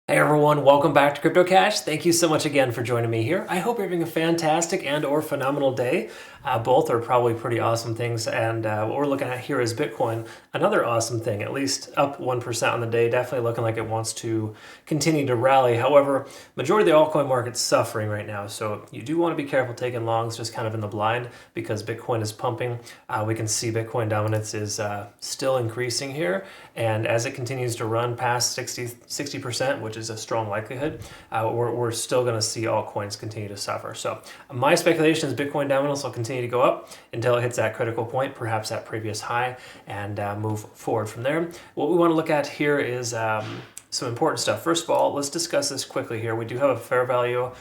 Hey everyone, welcome back to Crypto Cash. Thank you so much again for joining me here. I hope you're having a fantastic and or phenomenal day. Both are probably pretty awesome things, and what we're looking at here is Bitcoin, another awesome thing, at least up 1% on the day, definitely looking like it wants to continue to rally. However, majority of the altcoin market's suffering right now, so you do want to be careful taking longs just kind of in the blind because Bitcoin is pumping. We can see Bitcoin dominance is still increasing here, and as it continues to run past 60%, which is a strong likelihood, we're still going to see altcoins continue to suffer. So my speculation is Bitcoin dominance will continue to go up until it hits that critical point, perhaps that previous high, and move forward from there. What we want to look at here is some important stuff. First of all, let's discuss this quickly here. We do have a fair value,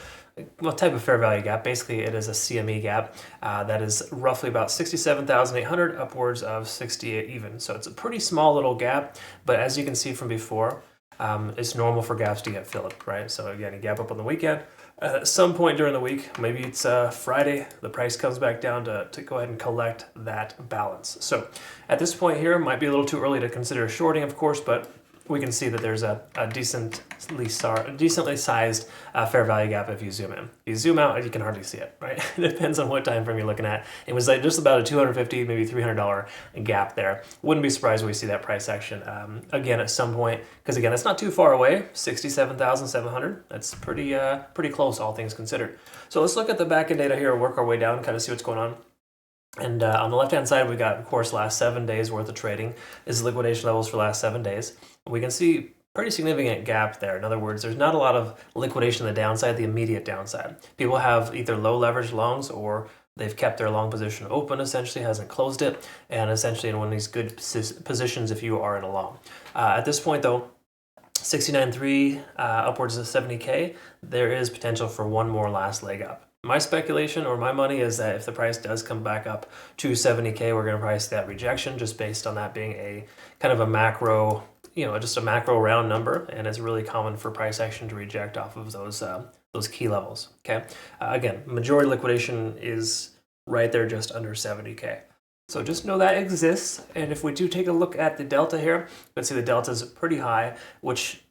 what type of fair value gap? Basically, it is a CME gap that is roughly about 67,800 upwards of 68 even. So it's a pretty small little gap, but as you can see from before, it's normal for gaps to get filled, right? So again, you gap up on the weekend. At some point during the week, maybe it's Friday, the price comes back down to go ahead and collect that balance. So at this point here, it might be a little too early to consider shorting, of course, but we can see that there's a decently sized fair value gap if you zoom in. If you zoom out, you can hardly see it, right? It depends on what time frame you're looking at. It was like just about a $250, maybe $300 gap there. Wouldn't be surprised when we see that price action again at some point, because again, it's not too far away, 67,700. That's pretty close, all things considered. So let's look at the back end data here, work our way down, kind of see what's going on. And on the left-hand side, we got, of course, last 7 days worth of trading. This is liquidation levels for last 7 days. We can see pretty significant gap there. In other words, there's not a lot of liquidation on the downside, the immediate downside. People have either low leverage longs or they've kept their long position open, essentially, hasn't closed it, and essentially in one of these good positions if you are in a long. At this point, though, 69.3 upwards of 70K, there is potential for one more last leg up. My speculation or my money is that if the price does come back up to 70K, we're going to price that rejection just based on that being a kind of a macro, just a macro round number, and it's really common for price action to reject off of those key levels. Okay, again, majority liquidation is right there just under 70K. So just know that exists, and if we do take a look at the delta here, let's see the delta is pretty high, which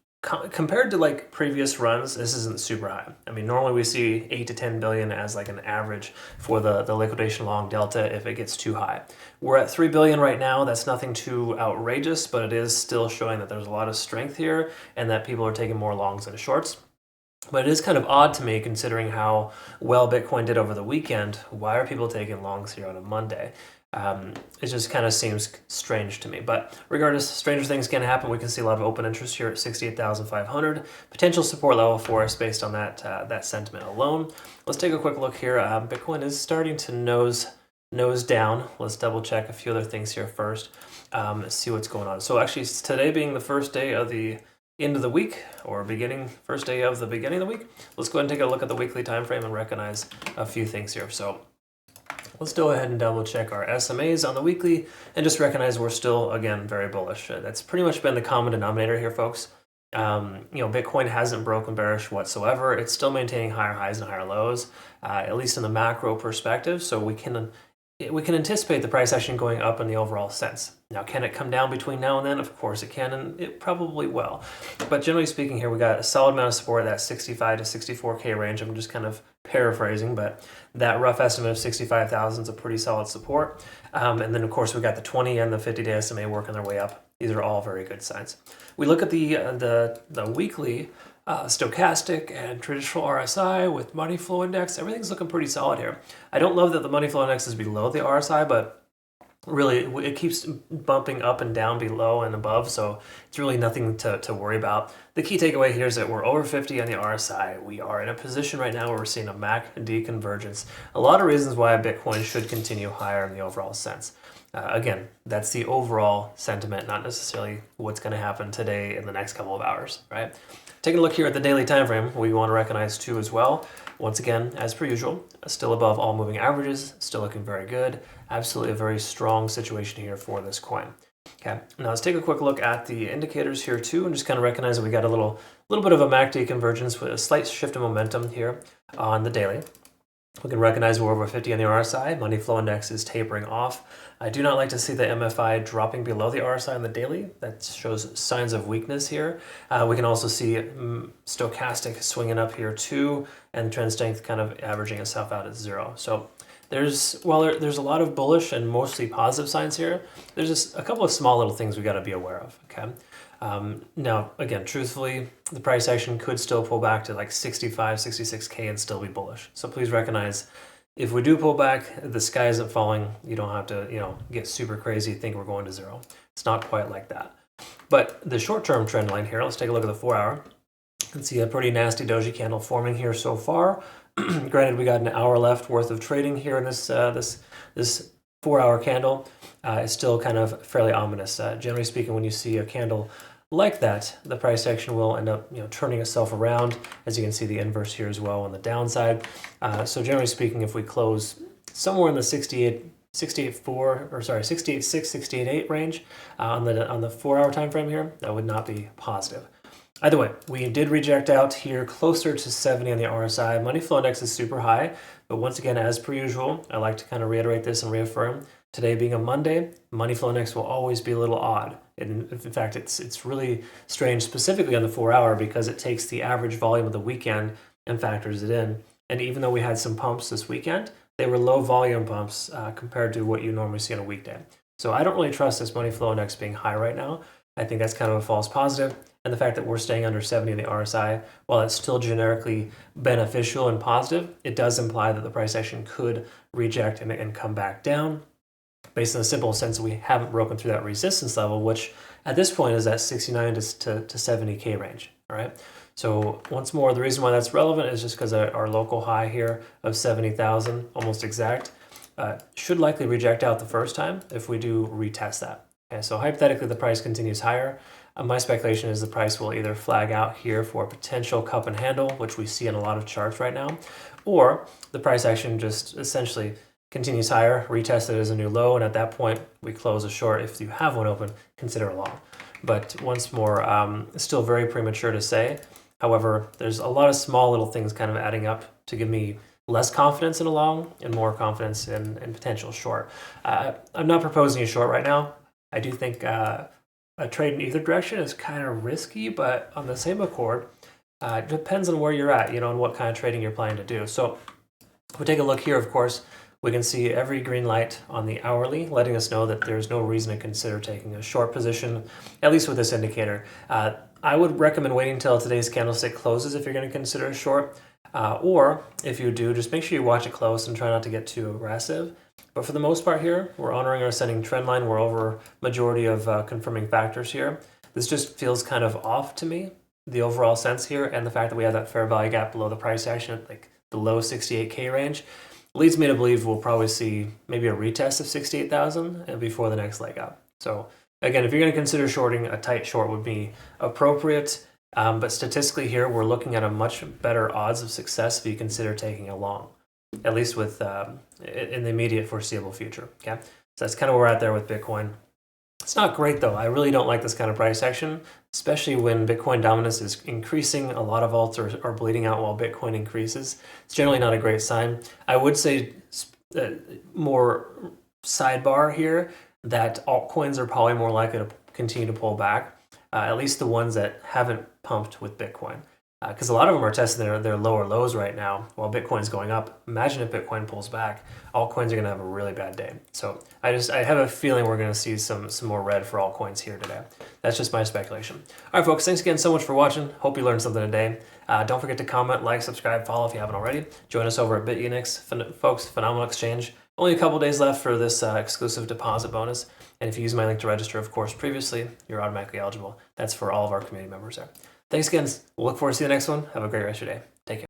compared to like previous runs, this isn't super high. I mean, normally we see 8 to 10 billion as like an average for the liquidation long delta if it gets too high. We're at 3 billion right now. That's nothing too outrageous, but it is still showing that there's a lot of strength here and that people are taking more longs than shorts. But it is kind of odd to me considering how well Bitcoin did over the weekend. Why are people taking longs here on a Monday? It just kind of seems strange to me. But regardless, stranger things can happen. We can see a lot of open interest here at 68,500. Potential support level for us based on that sentiment alone. Let's take a quick look here. Bitcoin is starting to nose down. Let's double check a few other things here first. See what's going on. So actually, today being the first day of the end of the week, or first day of the beginning of the week, let's go ahead and take a look at the weekly time frame and recognize a few things here. So let's go ahead and double check our SMAs on the weekly and just recognize we're still, again, very bullish. That's pretty much been the common denominator here, folks. Bitcoin hasn't broken bearish whatsoever. It's still maintaining higher highs and higher lows, at least in the macro perspective. So we can anticipate the price action going up in the overall sense. Now, can it come down between now and then? Of course it can, and it probably will. But generally speaking here, we got a solid amount of support at that 65 to 64K range. I'm just kind of paraphrasing, but that rough estimate of 65,000 is a pretty solid support. And then, of course, we got the 20 and the 50-day SMA working their way up. These are all very good signs. We look at the weekly stochastic and traditional RSI with money flow index. Everything's looking pretty solid here. I don't love that the money flow index is below the RSI, but really it keeps bumping up and down below and above, so it's really nothing to worry about. The key takeaway here is that we're over 50 on the RSI. We are in a position right now where we're seeing a MACD convergence. A lot of reasons why Bitcoin should continue higher in the overall sense. Again, that's the overall sentiment, not necessarily what's going to happen today in the next couple of hours, right? Taking a look here at the daily time frame, we want to recognize too as well. Once again, as per usual, still above all moving averages, still looking very good. Absolutely a very strong situation here for this coin. Okay, now let's take a quick look at the indicators here too, and just kind of recognize that we got a little bit of a MACD convergence with a slight shift in momentum here on the daily. We can recognize we're over 50 on the RSI. Money flow index is tapering off. I do not like to see the MFI dropping below the RSI on the daily. That shows signs of weakness here. We can also see stochastic swinging up here too, and trend strength kind of averaging itself out at 0. So there's a lot of bullish and mostly positive signs here. There's just a couple of small little things we got to be aware of. Okay. Now, again, truthfully, the price action could still pull back to like 65, 66K and still be bullish. So please recognize if we do pull back, the sky isn't falling. You don't have to, get super crazy, think we're going to 0. It's not quite like that. But the short-term trend line here, let's take a look at the 4-hour. You can see a pretty nasty doji candle forming here so far. Granted, we got an hour left worth of trading here in this 4-hour candle. It's still kind of fairly ominous. Generally speaking, when you see a candle like that, the price action will end up turning itself around. As you can see, the inverse here as well on the downside. So generally speaking, if we close somewhere in the 68.6, 68.8 range on the 4-hour time frame here, that would not be positive. Either way, we did reject out here closer to 70 on the RSI. Money flow index is super high, but once again, as per usual, I like to kind of reiterate this and reaffirm. Today being a Monday, money flow index will always be a little odd. And in fact, it's really strange, specifically on the 4-hour, because it takes the average volume of the weekend and factors it in. And even though we had some pumps this weekend, they were low volume pumps compared to what you normally see on a weekday. So I don't really trust this money flow index being high right now. I think that's kind of a false positive. And the fact that we're staying under 70 in the RSI, while it's still generically beneficial and positive, it does imply that the price action could reject and come back down based on the simple sense that we haven't broken through that resistance level, which at this point is that 69 to 70K range. All right. So once more, the reason why that's relevant is just because our local high here of 70,000, almost exact, should likely reject out the first time if we do retest that. Okay, so hypothetically, the price continues higher. My speculation is the price will either flag out here for a potential cup and handle, which we see in a lot of charts right now, or the price action just essentially continues higher, retest it as a new low, and at that point, we close a short. If you have one open, consider a long. But once more, it's still very premature to say. However, there's a lot of small little things kind of adding up to give me less confidence in a long and more confidence in potential short. I'm not proposing a short right now. I do think a trade in either direction is kind of risky, but on the same accord, it depends on where you're at, and what kind of trading you're planning to do. So if we take a look here, of course, we can see every green light on the hourly, letting us know that there's no reason to consider taking a short position, at least with this indicator. I would recommend waiting until today's candlestick closes if you're going to consider a short, or if you do, just make sure you watch it close and try not to get too aggressive. But for the most part here, we're honoring our ascending trend line. We're over majority of confirming factors here. This just feels kind of off to me, the overall sense here, and the fact that we have that fair value gap below the price action at like the low 68K range leads me to believe we'll probably see maybe a retest of 68,000 before the next leg up. So again, if you're going to consider shorting, a tight short would be appropriate. But statistically here, we're looking at a much better odds of success if you consider taking a long, at least with in the immediate foreseeable future. Okay, so that's kind of where we're at there with Bitcoin. It's not great though. I really don't like this kind of price action, especially when Bitcoin dominance is increasing. A lot of alts are bleeding out while Bitcoin increases. It's generally not a great sign. I would say more sidebar here that altcoins are probably more likely to continue to pull back, at least the ones that haven't pumped with Bitcoin. Because a lot of them are testing their lower lows right now while Bitcoin's going up. Imagine if Bitcoin pulls back, altcoins are going to have a really bad day. So I have a feeling we're going to see some more red for altcoins here today. That's just my speculation. All right, folks, thanks again so much for watching. Hope you learned something today. Don't forget to comment, like, subscribe, follow if you haven't already. Join us over at Bitunix. Folks, phenomenal exchange. Only a couple days left for this exclusive deposit bonus. And if you use my link to register, of course, previously, you're automatically eligible. That's for all of our community members there. Thanks again. We'll look forward to see you the next one. Have a great rest of your day. Take care.